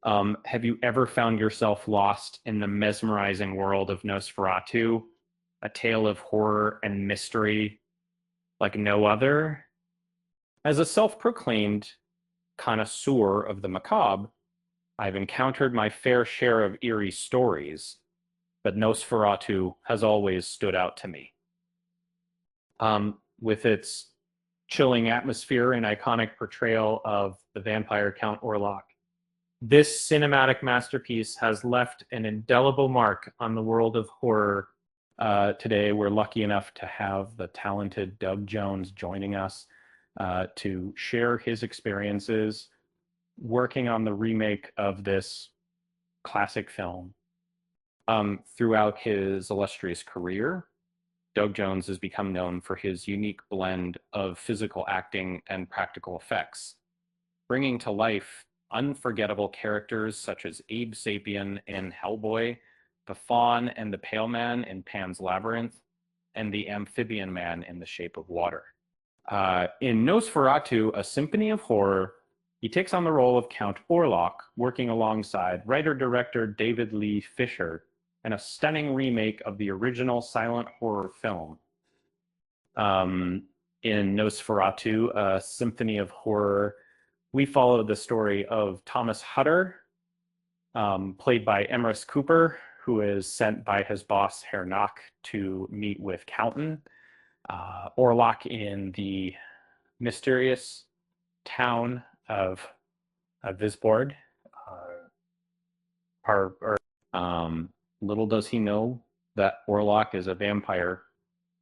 Have you ever found yourself lost in the mesmerizing world of Nosferatu, a tale of horror and mystery like no other? As a self-proclaimed connoisseur of the macabre, I've encountered my fair share of eerie stories, but Nosferatu has always stood out to me. With its chilling atmosphere and iconic portrayal of the vampire Count Orlok, this cinematic masterpiece has left an indelible mark on the world of horror. Today, we're lucky enough to have the talented Doug Jones joining us to share his experiences working on the remake of this classic film. Throughout his illustrious career, Doug Jones has become known for his unique blend of physical acting and practical effects, bringing to life unforgettable characters such as Abe Sapien in Hellboy, the Faun and the Pale Man in Pan's Labyrinth, and the Amphibian Man in The Shape of Water. In Nosferatu, a symphony of horror, he takes on the role of Count Orlok, working alongside writer-director David Lee Fisher in a stunning remake of the original silent horror film. In Nosferatu, a symphony of horror, we follow the story of Thomas Hutter, played by Emrys Cooper, who is sent by his boss, Herr Nock, to meet with Count Orlok in the mysterious town of Visborg. Little does he know that Orlok is a vampire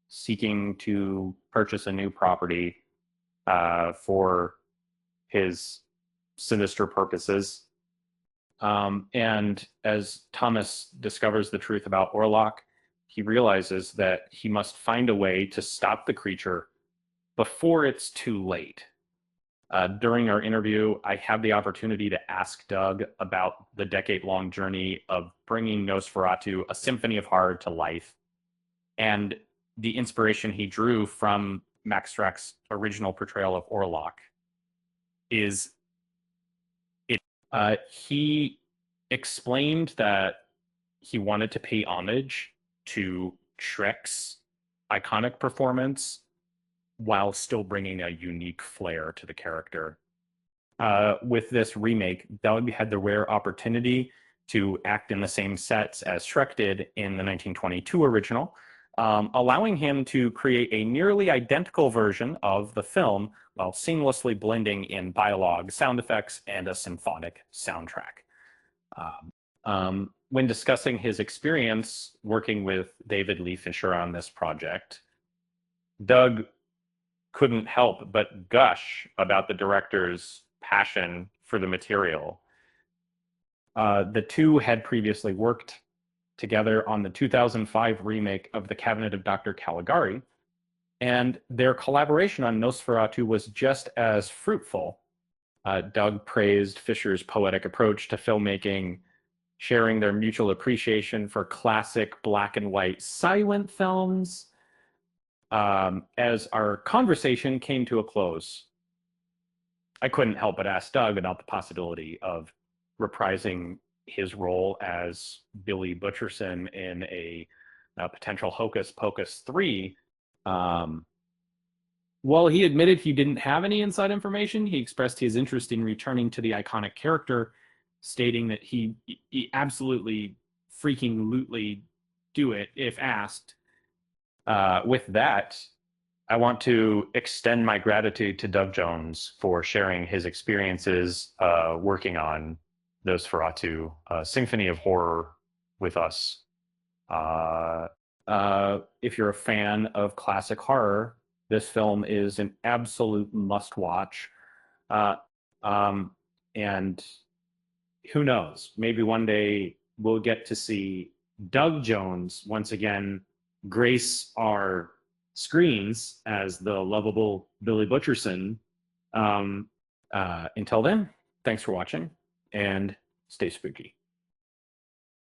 seeking to purchase a new property for his sinister purposes. And as Thomas discovers the truth about Orlok, he realizes that he must find a way to stop the creature before it's too late. During our interview, I had the opportunity to ask Doug about the decade-long journey of bringing Nosferatu, a symphony of horror, to life, and the inspiration he drew from Max Schreck's original portrayal of Orlok. He explained that he wanted to pay homage to Schreck's iconic performance while still bringing a unique flair to the character. With this remake, Doug had the rare opportunity to act in the same sets as Schreck did in the 1922 original, allowing him to create a nearly identical version of the film while seamlessly blending in dialogue, sound effects, and a symphonic soundtrack. When discussing his experience working with David Lee Fisher on this project, Doug couldn't help but gush about the director's passion for the material. The two had previously worked together on the 2005 remake of The Cabinet of Dr. Caligari, and their collaboration on Nosferatu was just as fruitful. Doug praised Fisher's poetic approach to filmmaking, sharing their mutual appreciation for classic black and white silent films. As our conversation came to a close, I couldn't help but ask Doug about the possibility of reprising his role as Billy Butcherson in a potential Hocus Pocus 3. While he admitted he didn't have any inside information, he expressed his interest in returning to the iconic character, stating that he absolutely freaking lootly do it if asked. With that, I want to extend my gratitude to Doug Jones for sharing his experiences working on Nosferatu, Symphony of Horror, with us. If you're a fan of classic horror, this film is an absolute must-watch. And who knows, maybe one day we'll get to see Doug Jones once again grace our screens as the lovable Billy Butcherson. Until then, thanks for watching and stay spooky.